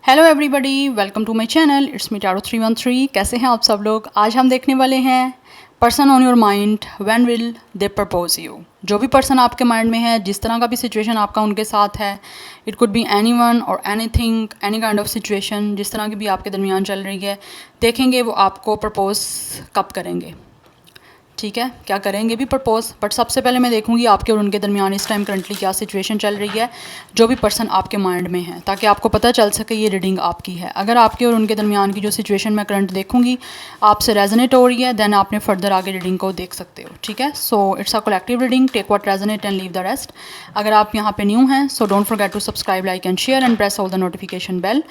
Hello everybody, welcome to my channel. It's me Tarot 313। कैसे हैं आप सब लोग? आज हम देखने वाले हैं person on your mind, when will they propose you. जो भी पर्सन आपके माइंड में है, जिस तरह का भी सिचुएशन आपका उनके साथ है, it could be anyone और anything, any kind of situation, जिस तरह की भी आपके दरमियान चल रही है, देखेंगे वो आपको प्रपोज कब करेंगे। ठीक है, क्या करेंगे भी प्रपोज। बट सबसे पहले मैं देखूंगी आपके और उनके दरमियान इस टाइम करंटली क्या सिचुएशन चल रही है, जो भी पर्सन आपके माइंड में है, ताकि आपको पता चल सके ये रीडिंग आपकी है। अगर आपके और उनके दरमियान की जो सिचुएशन मैं करंट देखूंगी आपसे रेजोनेट हो रही है, देन आपने फर्दर आगे रीडिंग को देख सकते हो। ठीक है, so it's a collective reading, take what resonate and leave the rest. अगर आप यहाँ पे न्यू हैं so don't forget to subscribe, like and share and press all the notification bell.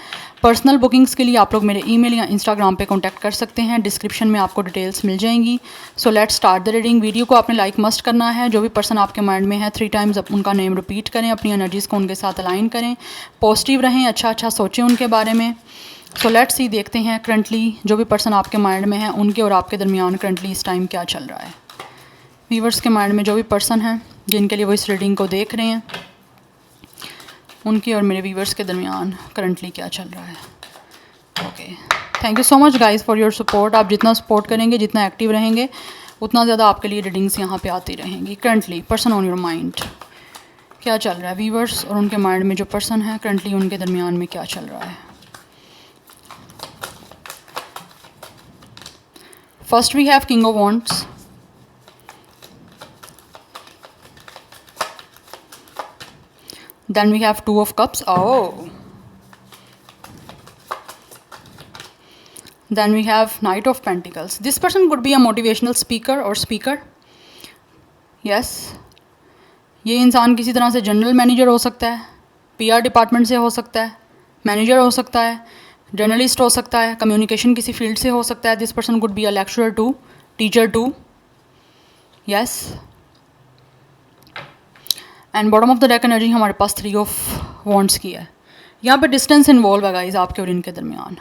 Personal bookings के लिए आप लोग मेरे ईमेल या इंस्टाग्राम पे कॉन्टैक्ट कर सकते हैं, डिस्क्रिप्शन में आपको डिटेल्स मिल जाएंगी। So let's start the reading. Video को आपने लाइक मस्ट करना है। जो भी पर्सन आपके माइंड में है 3 टाइम्स उनका नेम रिपीट करें, अपनी एनर्जीज़ को उनके साथ अलाइन करें, पॉजिटिव रहें, अच्छा अच्छा सोचें उनके बारे में। सो लेट्स सी, देखते हैं करंटली जो भी पर्सन आपके माइंड में है उनके और आपके दरमियान करंटली इस टाइम क्या चल रहा है। व्यूवर्स के माइंड में जो भी पर्सन है जिनके लिए वो इस रीडिंग को देख रहे हैं, उनके और मेरे व्यूवर्स के दरमियान करंटली क्या चल रहा है। Okay, thank you so much guys for your support. आप जितना सपोर्ट करेंगे, जितना एक्टिव रहेंगे, उतना ज़्यादा आपके लिए रीडिंग्स यहाँ पे आती रहेंगी। Currently person on your mind क्या चल रहा है, व्यूवर्स और उनके माइंड में जो पर्सन है करंटली उनके दरमियान में क्या चल रहा है। First we have king of wands, then we have two of cups, oh, then we have knight of pentacles. This person could be a motivational speaker or speaker. yes, ये इंसान किसी तरह से जनरल मैनेजर हो सकता है, PR department से हो सकता है, मैनेजर हो सकता है, जर्नलिस्ट हो सकता है, कम्युनिकेशन किसी फील्ड से हो सकता है। This person could be a lecturer too, teacher too. Yes, and bottom of the deck energy हमारे पास 3 ऑफ वॉन्ड्स की है। यहाँ पे डिस्टेंस इन्वॉल्व है गाइस आपके और इनके दरमियान।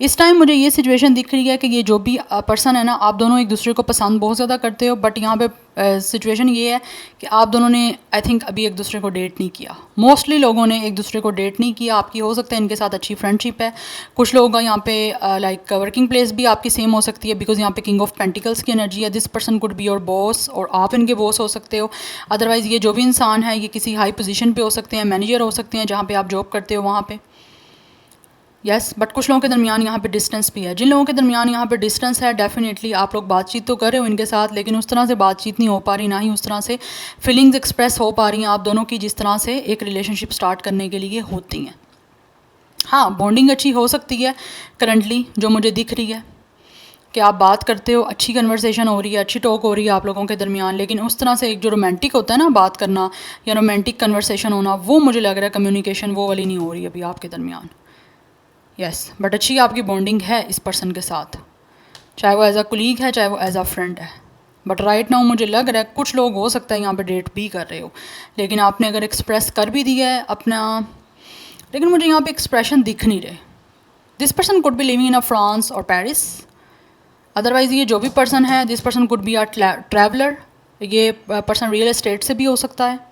इस टाइम मुझे ये सिचुएशन दिख रही है कि ये जो भी पर्सन है ना, आप दोनों एक दूसरे को पसंद बहुत ज़्यादा करते हो, बट यहाँ पे सिचुएशन ये है कि आप दोनों ने आई थिंक अभी एक दूसरे को डेट नहीं किया। मोस्टली लोगों ने एक दूसरे को डेट नहीं किया। आपकी हो सकता है इनके साथ अच्छी फ्रेंडशिप है। कुछ लोगों का यहाँ पे लाइक वर्किंग प्लेस भी आपकी सेम हो सकती है, बिकॉज यहाँ पे किंग ऑफ पेंटिकल्स की एनर्जी है। This person could be your boss और आप इनके बॉस हो सकते हो। अदरवाइज़ ये जो भी इंसान है ये किसी हाई पोजीशन पे हो सकते हैं, मैनेजर हो सकते हैं जहाँ पे आप जॉब करते हो वहाँ पे। यस, बट कुछ लोगों के दरमियान यहाँ पे डिस्टेंस भी है। जिन लोगों के दरमियान यहाँ पे डिस्टेंस है, डेफिनेटली आप लोग बातचीत तो कर रहे हो इनके साथ, लेकिन उस तरह से बातचीत नहीं हो पा रही, ना ही उस तरह से फीलिंग्स एक्सप्रेस हो पा रही हैं आप दोनों की, जिस तरह से एक रिलेशनशिप स्टार्ट करने के लिए होती हैं। हाँ, बॉन्डिंग अच्छी हो सकती है करंटली, जो मुझे दिख रही है कि आप बात करते हो, अच्छी कन्वर्सेशन हो रही है, अच्छी टॉक हो रही है आप लोगों के दरमियान, लेकिन उस तरह से एक जो रोमांटिक होता है ना बात करना या रोमांटिक कन्वर्सेशन होना, वो मुझे लग रहा है कम्युनिकेशन वो वाली नहीं हो रही अभी आपके दरमियान। यस, बट अच्छी आपकी बॉन्डिंग है इस पर्सन के साथ, चाहे वो एज अ कुलीग है, चाहे वो एज अ फ्रेंड है। बट राइट नाउ मुझे लग रहा है कुछ लोग हो सकता है यहाँ पे डेट भी कर रहे हो, लेकिन आपने अगर एक्सप्रेस कर भी दिया है अपना, लेकिन मुझे यहाँ पे एक्सप्रेशन दिख नहीं रहे। This person could B living in a France और पेरिस। अदरवाइज़ ये जो भी पर्सन है, this person could be a traveller. ये पर्सन रियल एस्टेट से भी हो सकता है।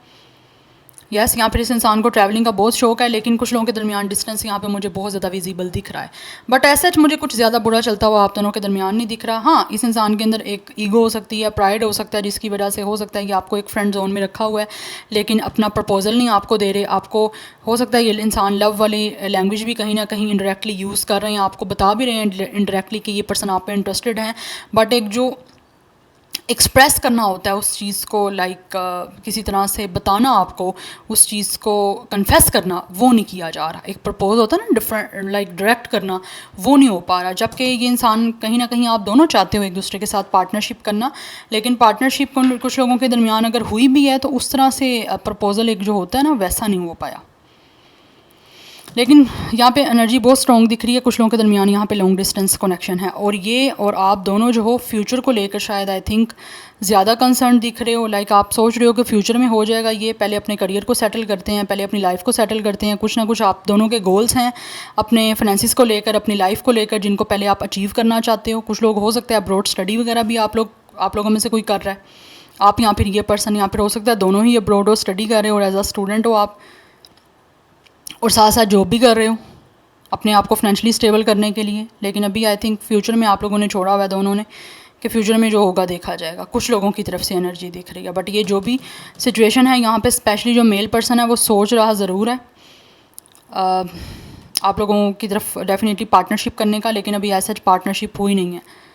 यस, यहाँ पर इस इंसान को ट्रैवलिंग का बहुत शौक है, लेकिन कुछ लोगों के दरमियान डिस्टेंस यहाँ पे मुझे बहुत ज़्यादा विजिबल दिख रहा है। बट ऐसा मुझे कुछ ज़्यादा बुरा चलता हुआ आप दोनों के दरमियान नहीं दिख रहा। हाँ, इस इंसान के अंदर एक ईगो हो सकती है, प्राइड हो सकता है, जिसकी वजह से हो सकता है कि आपको एक फ्रेंड जोन में रखा हुआ है, लेकिन अपना प्रपोजल नहीं आपको दे रहे। आपको हो सकता है ये इंसान लव वाली लैंग्वेज भी कहीं ना कहीं इनडायरेक्टली यूज़ कर रहे हैं, आपको बता भी रहे हैं इनडायरेक्टली कि ये पर्सन आप पे इंटरेस्टेड हैं, बट एक जो एक्सप्रेस करना होता है उस चीज़ को, लाइक किसी तरह से बताना, आपको उस चीज़ को कन्फेस करना, वो नहीं किया जा रहा। एक प्रपोज होता है ना डिफरेंट, लाइक डायरेक्ट करना, वो नहीं हो पा रहा। जबकि ये इंसान कहीं ना कहीं आप दोनों चाहते हो एक दूसरे के साथ पार्टनरशिप करना, लेकिन पार्टनरशिप कुछ लोगों के दरमियान अगर हुई भी है तो उस तरह से प्रपोजल एक जो होता है ना वैसा नहीं हो पाया। लेकिन यहाँ पे एनर्जी बहुत स्ट्रॉन्ग दिख रही है। कुछ लोगों के दरमियान यहाँ पे लॉन्ग डिस्टेंस कनेक्शन है, और ये और आप दोनों जो हो फ्यूचर को लेकर शायद आई थिंक ज़्यादा कंसर्न दिख रहे हो। लाइक आप सोच रहे हो कि फ्यूचर में हो जाएगा ये, पहले अपने करियर को सेटल करते हैं, पहले अपनी लाइफ को सेटल करते हैं। कुछ ना कुछ आप दोनों के गोल्स हैं अपने फाइनेंसिस को लेकर, अपनी लाइफ को लेकर, जिनको पहले आप अचीव करना चाहते हो। कुछ लोग हो सकता है अब्रॉड स्टडी वगैरह भी आप लोगों में से कोई कर रहा है। आप या फिर ये पर्सन यहाँ पर हो सकता है दोनों ही अब्रॉड हो, स्टडी कर रहे हो और एज अ स्टूडेंट हो आप, और साथ साथ जॉब भी कर रहे हो। अपने आप को फाइनेंशियली स्टेबल करने के लिए। लेकिन अभी आई थिंक फ्यूचर में आप लोगों ने छोड़ा हुआ है दोनों ने कि फ्यूचर में जो होगा देखा जाएगा। कुछ लोगों की तरफ से एनर्जी दिख रही है, बट ये जो भी सिचुएशन है यहाँ पे स्पेशली जो मेल पर्सन है वो सोच रहा ज़रूर है आप लोगों की तरफ डेफिनेटली पार्टनरशिप करने का, लेकिन अभी ऐसा पार्टनरशिप हुई नहीं है।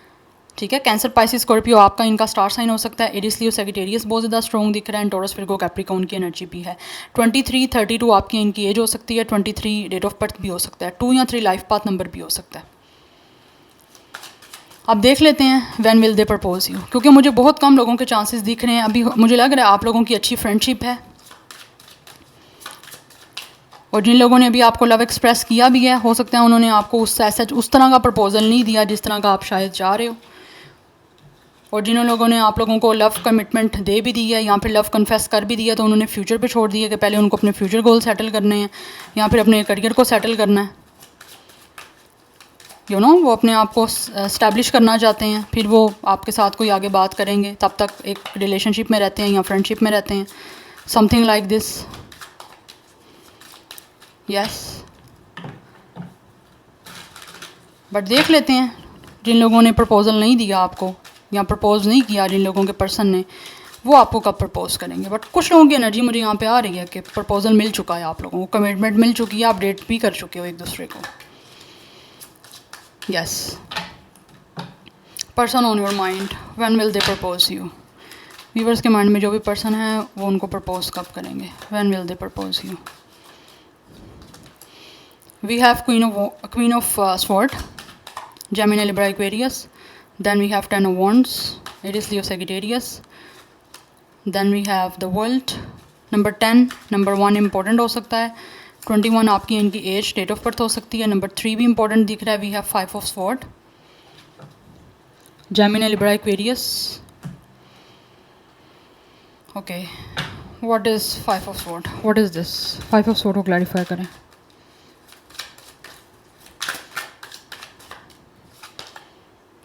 ठीक है, कैंसर, पाइसिस, स्कॉर्पियो आपका इनका स्टार साइन हो सकता है। एरिस, लियो, सैजिटेरियस बहुत ज़्यादा स्ट्रॉन्ग दिख रहा है। टॉरस, विर्गो, कैप्रिकॉर्न की एनर्जी भी है। 23, 32 आपकी इनकी एज हो सकती है। 23 डेट ऑफ बर्थ भी हो सकता है। 2 या 3 लाइफ पाथ नंबर भी हो सकता है। अब देख लेते हैं when will they propose you, क्योंकि मुझे बहुत कम लोगों के चांसेस दिख रहे हैं। अभी मुझे लग रहा है आप लोगों की अच्छी फ्रेंडशिप है और जिन लोगों ने अभी आपको लव एक्सप्रेस किया भी है, हो सकता है उन्होंने आपको उस तरह का प्रपोजल नहीं दिया जिस तरह का आप शायद चाह रहे हो। और जिन लोगों ने आप लोगों को लव कमिटमेंट दे भी दी है या फिर लव कन्फेस कर भी दिया, तो उन्होंने फ्यूचर पे छोड़ दिया कि पहले उनको अपने फ्यूचर गोल सेटल करने हैं या फिर अपने करियर को सेटल करना है। वो अपने आप को स्टैब्लिश करना चाहते हैं, फिर वो आपके साथ कोई आगे बात करेंगे। तब तक एक रिलेशनशिप में रहते हैं या फ्रेंडशिप में रहते हैं, something like this. Yes, but देख लेते हैं जिन लोगों ने प्रपोजल नहीं दिया आपको या प्रपोज नहीं किया, जिन लोगों के पर्सन ने, वो आपको कब प्रपोज करेंगे। बट कुछ लोगों की एनर्जी मुझे यहाँ पे आ रही है कि प्रपोजल मिल चुका है आप लोगों को, कमिटमेंट मिल चुकी है, आप डेट भी कर चुके हो एक दूसरे को। Yes, person on your mind, when will they propose you. Viewers के माइंड में जो भी पर्सन है वो उनको प्रपोज कब करेंगे, when will they propose you. We have queen of sword, Gemini, Libra, Aquarius. Then we have 10 of Wands, Aries, Leo, Sagittarius. Then we have the World. Number 10, number 1 important हो सकता है। 21 आपकी इनकी एज, डेट ऑफ बर्थ हो सकती है। Number 3 भी important दिख रहा है। We have 5 of sword, Gemini, Libra, Aquarius. Okay, what is 5 of sword, what is this? 5 of sword को क्लैरिफाई करें।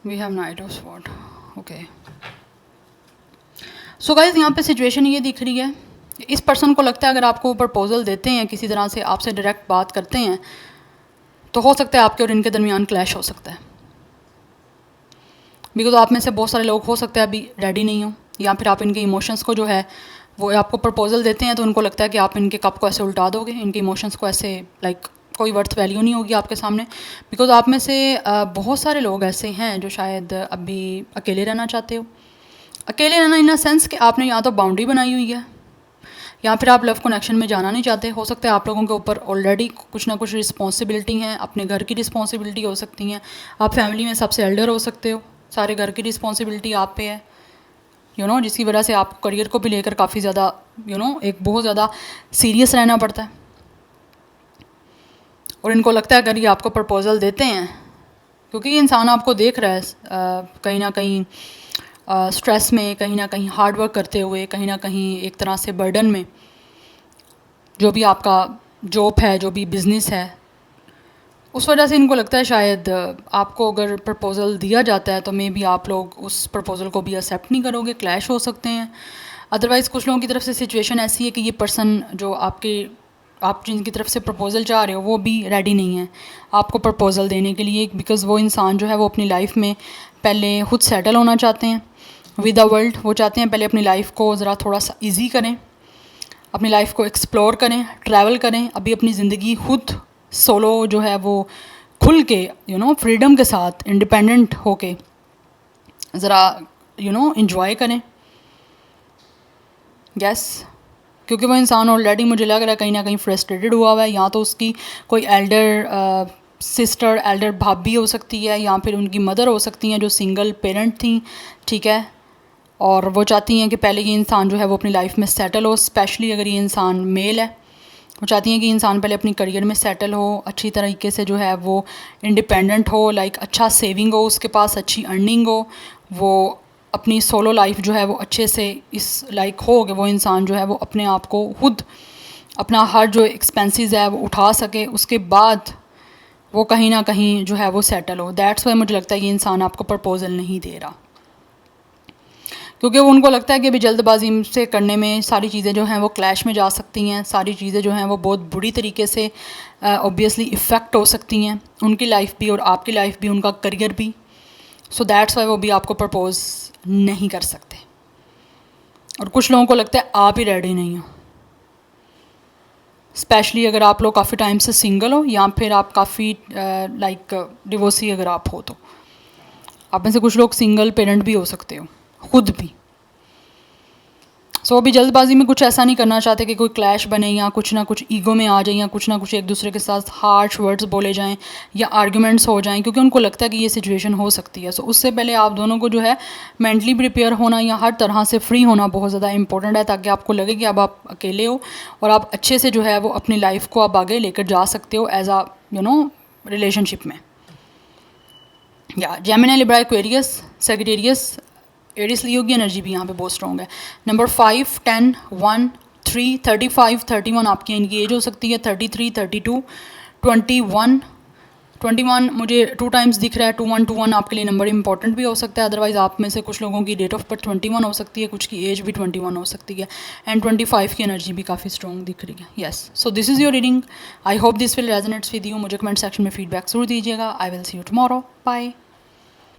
We have knight of sword. Okay, so guys यहाँ पे सिचुएशन ये दिख रही है, इस पर्सन को लगता है अगर आपको प्रपोजल देते हैं, किसी तरह से आपसे डायरेक्ट बात करते हैं, तो हो सकता है आपके और इनके दरमियान क्लैश हो सकता है। बिकॉज आप में से बहुत सारे लोग हो सकते हैं अभी रेडी नहीं हो, या फिर आप इनके इमोशंस को जो है वो आपको प्रपोजल देते हैं तो उनको लगता है कि आप इनके कप को ऐसे उल्टा दोगे, इनके इमोशंस को ऐसे लाइक कोई वर्थ वैल्यू नहीं होगी आपके सामने। बिकॉज आप में से बहुत सारे लोग ऐसे हैं जो शायद अभी अकेले रहना चाहते हो। अकेले रहना इन अ सेंस कि आपने या तो बाउंड्री बनाई हुई है या फिर आप लव कनेक्शन में जाना नहीं चाहते। हो सकता है आप लोगों के ऊपर ऑलरेडी कुछ ना कुछ रिस्पॉन्सिबिलिटी हैं, अपने घर की रिस्पॉन्सिबिलिटी हो सकती हैं, आप फैमिली में सबसे एल्डर हो सकते हो, सारे घर की रिस्पॉन्सिबिलिटी आप पे है, जिसकी वजह से आपको करियर को भी लेकर काफ़ी ज़्यादा एक बहुत ज़्यादा सीरियस रहना पड़ता है। और इनको लगता है अगर ये आपको प्रपोज़ल देते हैं, क्योंकि ये इंसान आपको देख रहा है कहीं ना कहीं स्ट्रेस में, कहीं ना कहीं हार्ड वर्क करते हुए, कहीं ना कहीं एक तरह से बर्डन में, जो भी आपका जॉब है, जो भी बिज़नेस है, उस वजह से इनको लगता है शायद आपको अगर प्रपोज़ल दिया जाता है तो मे बी आप लोग उस प्रपोज़ल को भी एक्सेप्ट नहीं करोगे, क्लैश हो सकते हैं। अदरवाइज़ कुछ लोगों की तरफ से सिचुएशन ऐसी है कि ये पर्सन जो आप जिनकी तरफ से प्रपोज़ल चाह रहे हो वो भी रेडी नहीं है आपको प्रपोज़ल देने के लिए, बिकॉज़ वो इंसान जो है वो अपनी लाइफ में पहले खुद सेटल होना चाहते हैं विद द वर्ल्ड। वो चाहते हैं पहले अपनी लाइफ को ज़रा थोड़ा सा इजी करें, अपनी लाइफ को एक्सप्लोर करें, ट्रैवल करें, अभी अपनी ज़िंदगी खुद सोलो जो है वो खुल के फ्रीडम के साथ इंडिपेंडेंट होके ज़रा इंजॉय करें। यस, क्योंकि वो इंसान ऑलरेडी मुझे लग रहा है कहीं ना कहीं फ्रस्ट्रेटेड हुआ हुआ है, या तो उसकी कोई एल्डर सिस्टर, एल्डर भाभी हो सकती है, या फिर उनकी मदर हो सकती हैं जो सिंगल पेरेंट थी, ठीक है, और वो चाहती हैं कि पहले ये इंसान जो है वो अपनी लाइफ में सेटल हो। स्पेशली अगर ये इंसान मेल है, वो चाहती हैं कि इंसान पहले अपनी करियर में सेटल हो, अच्छी तरीके से जो है वो इंडिपेंडेंट हो, लाइक अच्छा सेविंग हो उसके पास, अच्छी अर्निंग हो, वो अपनी सोलो लाइफ जो है वो अच्छे से इस लाइक हो कि वो इंसान जो है वो अपने आप को खुद अपना हर जो एक्सपेंसेस है वो उठा सके, उसके बाद वो कहीं ना कहीं जो है वो सेटल हो। दैट्स वाई मुझे लगता है ये इंसान आपको प्रपोज़ल नहीं दे रहा, क्योंकि उनको लगता है कि अभी जल्दबाजी से करने में सारी चीज़ें जो हैं वो क्लैश में जा सकती हैं, सारी चीज़ें जो हैं वो बहुत बुरी तरीके से ऑब्वियसली इफ़ेक्ट हो सकती हैं, उनकी लाइफ भी और आपकी लाइफ भी, उनका करियर भी। सो दैट्स वाई वो भी आपको प्रपोज़ नहीं कर सकते। और कुछ लोगों को लगता है आप ही रेडी नहीं हो, स्पेशली अगर आप लोग काफ़ी टाइम से सिंगल हो या फिर आप काफ़ी लाइक डिवोर्सी अगर आप हो, तो आप में से कुछ लोग सिंगल पेरेंट भी हो सकते हो खुद भी। सो अभी जल्दबाजी में कुछ ऐसा नहीं करना चाहते कि कोई क्लैश बने या कुछ ना कुछ ईगो में आ जाए या कुछ ना कुछ एक दूसरे के साथ हार्श वर्ड्स बोले जाएं या आर्ग्यूमेंट्स हो जाएं, क्योंकि उनको लगता है कि ये सिचुएशन हो सकती है। सो उससे पहले आप दोनों को जो है मेंटली प्रिपेयर होना या हर तरह से फ्री होना बहुत ज़्यादा इंपॉर्टेंट है, ताकि आपको लगे कि अब आप अकेले हो और आप अच्छे से जो है वो अपनी लाइफ को आप आगे लेकर जा सकते हो एज आ रिलेशनशिप में। या Gemini, Libra, Aquarius, Sagittarius, Aries, Leo की एनर्जी भी यहाँ पे बहुत स्ट्रॉन्ग है। नंबर 5, 10, 1, 3, 35, 31 आपकी इनकी एज हो सकती है। 33, 32, 21, 21 मुझे 2 टाइम्स दिख रहा है। 21, 21 आपके लिए नंबर इंपॉर्टेंट भी हो सकता है। अदरवाइज आप में से कुछ लोगों की डेट ऑफ बर्थ 21 हो सकती है, कुछ की एज भी 21 हो सकती है। एंड 25 की एनर्जी भी काफ़ी स्ट्रॉन्ग दिख रही है। Yes, so this is your reading. I hope this will resonates with you. मुझे कमेंट सेक्शन में फीडबैक जरूर दीजिएगा। I will see you tomorrow. Bye.